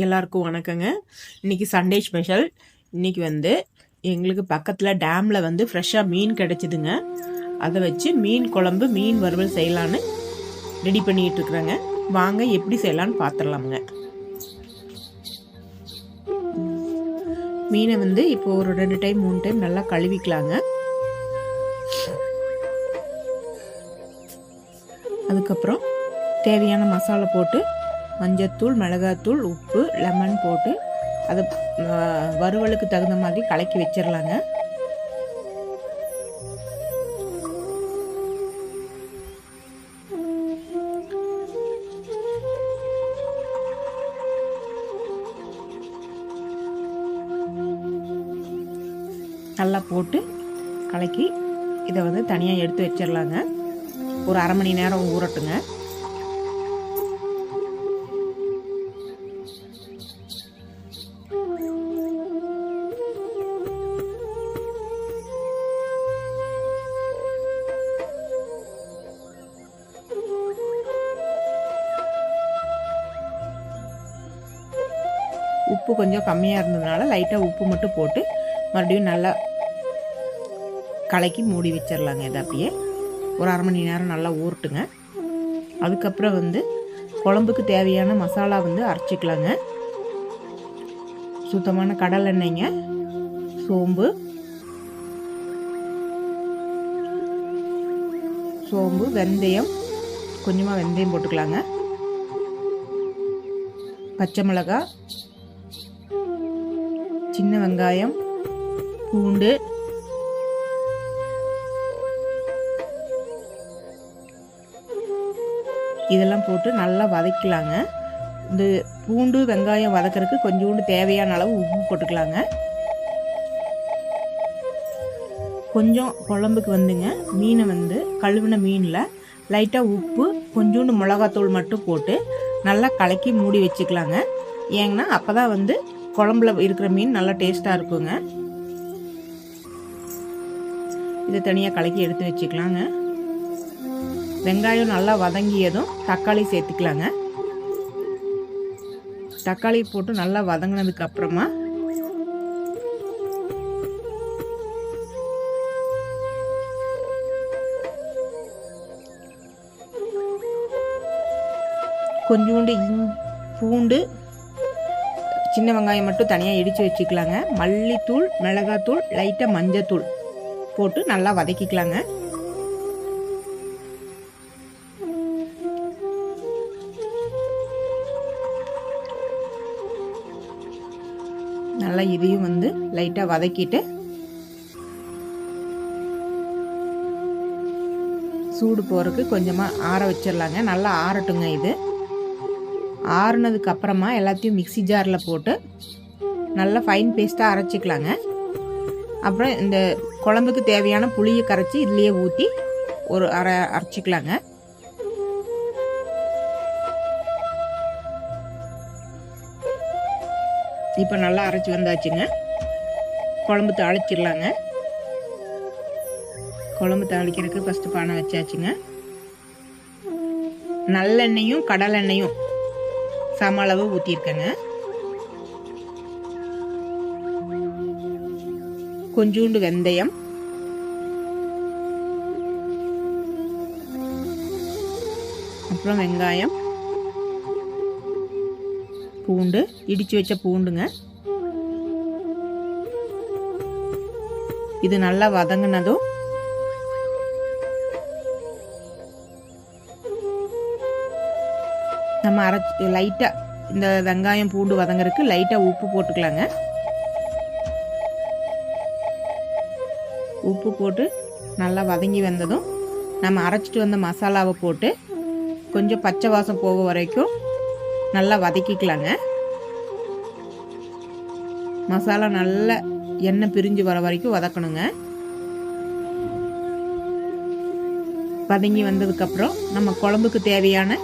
எல்லாருக்கும் வணக்கங்க. இன்னைக்கு சண்டே ஸ்பெஷல். இன்னைக்கு எங்களுக்கு பக்கத்தில் டேமில் ஃப்ரெஷ்ஷாக மீன் கிடச்சிதுங்க. அதை வச்சு மீன் குழம்பு மீன் வறுவல் செய்யலான்னு ரெடி பண்ணிகிட்டு இருக்கிறேங்க. வாங்க எப்படி செய்யலான்னு பார்த்துடலாமுங்க. மீனை இப்போ ஒரு 2 டைம் 3 டைம் நல்லா கழுவிக்கலாங்க. அதுக்கப்புறம் தேவையான மசாலா போட்டு மஞ்சத்தூள், மிளகாத்தூள், உப்பு, லெமன் போட்டு அதை வறுவலுக்கு தகுந்த மாதிரி கலக்கி வச்சிடலாங்க. நல்லா போட்டு கலக்கி இதை தனியாக எடுத்து வச்சிடலாங்க. ஒரு அரை மணி நேரம் ஊறட்டுங்க. உப்பு கொஞ்சம் கம்மியாக இருந்ததுனால லைட்டாக உப்பு மட்டும் போட்டு மறுபடியும் நல்லா கலக்கி மூடி வச்சிடலாங்க. இதை அப்படியே ஒரு அரை மணி நேரம் நல்லா ஊறட்டுங்க. அதுக்கப்புறம் குழம்புக்கு தேவையான மசாலா அரைச்சிக்கலாங்க. சுத்தமான கடல் எண்ணெய்ங்க, சோம்பு, வெந்தயம், கொஞ்சமாக வெந்தயம் போட்டுக்கலாங்க. பச்சை மிளகாய், சின்ன வெங்காயம், பூண்டு, இதெல்லாம் போட்டு நல்லா வதக்கலாங்க. இந்த பூண்டு வெங்காயம் வதக்கிறதுக்கு கொஞ்சோண்டு தேவையான அளவு உப்பு போட்டுக்கலாங்க. கொஞ்சம் குழம்புக்கு மீனை கழுவின மீனில் லைட்டாக உப்பு, கொஞ்சோண்டு மிளகாத்தூள் மட்டும் போட்டு நல்லா கலக்கி மூடி வச்சுக்கலாங்க. ஏங்கன்னா அப்போ தான் குழம்புல இருக்கிற மீன் நல்லா டேஸ்ட்டாக இருக்குங்க. இதை தனியாக கலக்கி எடுத்து வச்சுக்கலாங்க. வெங்காயம் நல்லா வதங்கியதும் தக்காளி சேர்த்துக்கலாங்க. தக்காளி போட்டு நல்லா வதங்கினதுக்கு அப்புறமா கொஞ்சோண்டு பூண்டு, சின்ன வெங்காயம் மட்டும் தனியாக இடித்து வச்சுக்கலாங்க. மல்லித்தூள், மிளகாத்தூள், லைட்டாக மஞ்சத்தூள் போட்டு நல்லா வதக்கிக்கலாங்க. நல்லா இதையும் லைட்டாக வதக்கிட்டு சூடு போகிறதுக்கு கொஞ்சமாக ஆற வச்சிடலாங்க. நல்லா ஆறட்டுங்க. இது ஆறுனதுக்கு அப்புறமா எல்லாத்தையும் மிக்ஸி ஜாரில் போட்டு நல்லா ஃபைன் பேஸ்ட்டாக அரைச்சிக்கலாங்க. அப்புறம் இந்த குழம்புக்கு தேவையான புளியை கரைச்சி இதுலேயே ஊற்றி ஒரு அரைச்சிக்கலாங்க. இப்போ நல்லா அரைச்சி வந்தாச்சுங்க. குழம்பு தாளிச்சிடலாங்க. குழம்பு தாளிக்கிறதுக்கு ஃபஸ்ட்டு பானை வச்சாச்சுங்க. நல்லெண்ணெயும் கடலெண்ணெயும் சம அளவு ஊற்றிருக்கேங்க. கொஞ்சோண்டு வெந்தயம், அப்புறம் வெங்காயம், பூண்டு, இடிச்சு வச்ச பூண்டுங்க. இது நல்லா வதங்கினதும் நம்ம லைட்டாக இந்த வெங்காயம் பூண்டு வதங்கறதுக்கு லைட்டாக உப்பு போட்டுக்கலாங்க. உப்பு போட்டு நல்லா வதங்கி வந்ததும் நம்ம அரைச்சிட்டு வந்த மசாலாவை போட்டு கொஞ்சம் பச்சை வாசம் போக வரைக்கும் நல்லா வதக்கிக்கலாங்க. மசாலா நல்லா எண்ணெய் பிரிஞ்சு வர வரைக்கும் வதக்கணுங்க. வதங்கி வந்ததுக்கப்புறம் நம்ம குழம்புக்கு தேவையான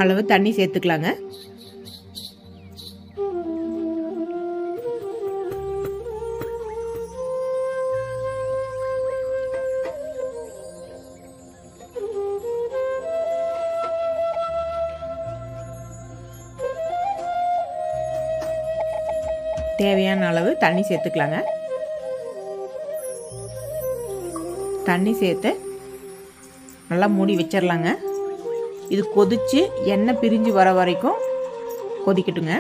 அளவு தண்ணி சேர்த்துக்கலாங்க. தேவையான அளவு தண்ணி சேர்த்துக்கலாங்க. தண்ணி சேர்த்து நல்லா மூடி வச்சிடலாங்க. இது கொதித்து எண்ணெய் பிரிஞ்சு வர வரைக்கும் கொதிக்கட்டுங்க.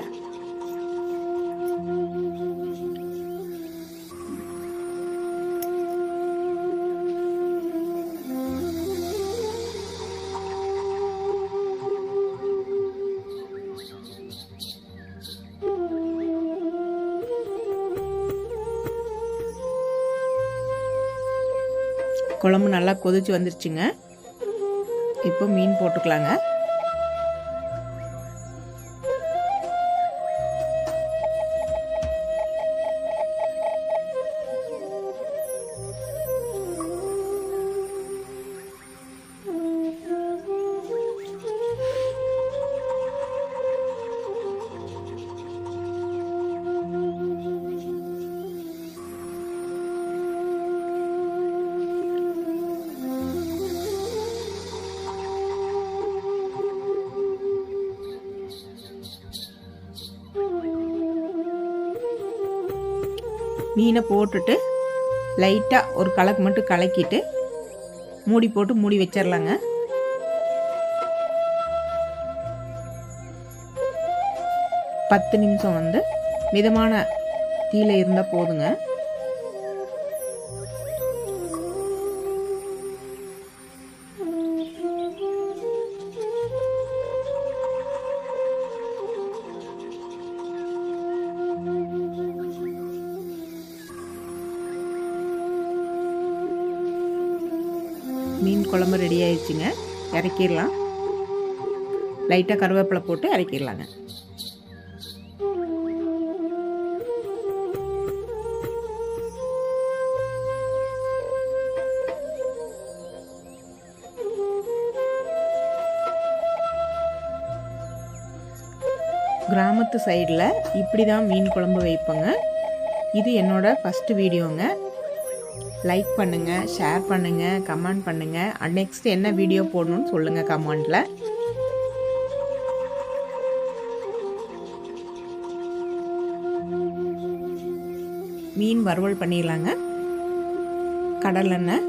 குழம்பு நல்லா கொதிச்சு வந்துருச்சுங்க. இப்போ மீன் போட்டுக்கலாங்க. மீனை போட்டுட்டு லைட்டாக ஒரு கலக்கு மட்டும் கலக்கிட்டு மூடி போட்டு மூடி வச்சிடலாங்க. பத்து நிமிஷம் மிதமான தீயில இருந்தால் போதுங்க. மீன் குழம்பு ரெடி ஆயிடுச்சுங்க. இறக்கிடலாம். லைட்டாக கருவேப்பிலை போட்டு இறக்கிடலாங்க. கிராமத்து சைடில் இப்படி தான் மீன் குழம்பு வைப்பேங்க. இது என்னோட ஃபஸ்ட்டு வீடியோங்க. லைக் பண்ணுங்கள், ஷேர் பண்ணுங்கள், கமெண்ட் பண்ணுங்கள். நெக்ஸ்ட் என்ன வீடியோ போடணும்னு சொல்லுங்கள் கமெண்டில். மீன் வறுவல் பண்ணிடலாங்க. கடலெண்ணெய்,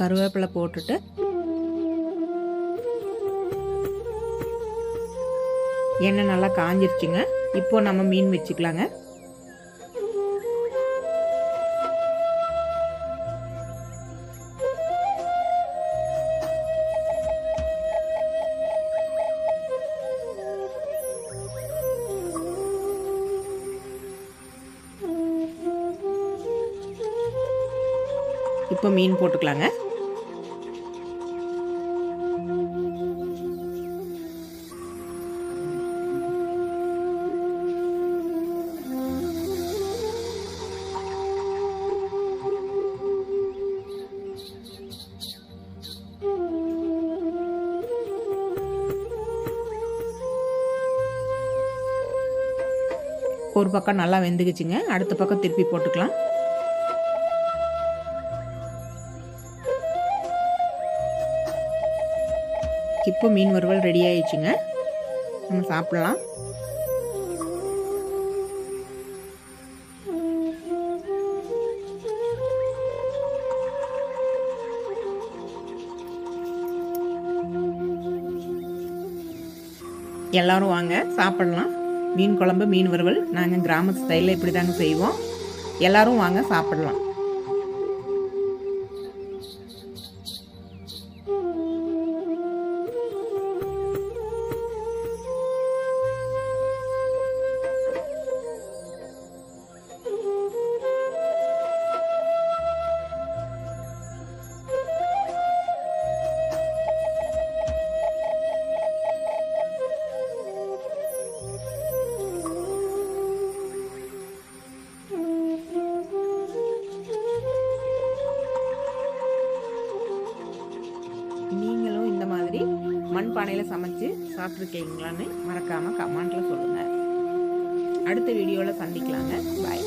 கருவேப்பிலை போட்டுட்டு எண்ணெய் நல்லா காஞ்சிருச்சுங்க. இப்போ நம்ம மீன் வச்சுக்கலாங்க. இப்போ மீன் போட்டுக்கலாங்க. ஒரு பக்கம் நல்லா வெந்துக்குச்சுங்க. அடுத்த பக்கம் திருப்பி போட்டுக்கலாம். இப்போ மீன் வறுவல் ரெடி ஆயிடுச்சுங்க. நம்ம சாப்பிடலாம். எல்லாரும் வாங்க சாப்பிடலாம். மீன் குழம்பு, மீன் வறுவல் நாங்கள் கிராமத்து ஸ்டைலில் இப்படி தாங்க செய்வோம். எல்லாரும் வாங்க சாப்பிடலாம். நீங்களும் இந்த மாதிரி மண்பானையில் சமைச்சு சாப்பிட்ருக்கீங்களான்னு மறக்காமல் கமெண்ட்டில் சொல்லுங்கள். அடுத்த வீடியோவில் சந்திக்கலாங்க. பாய்.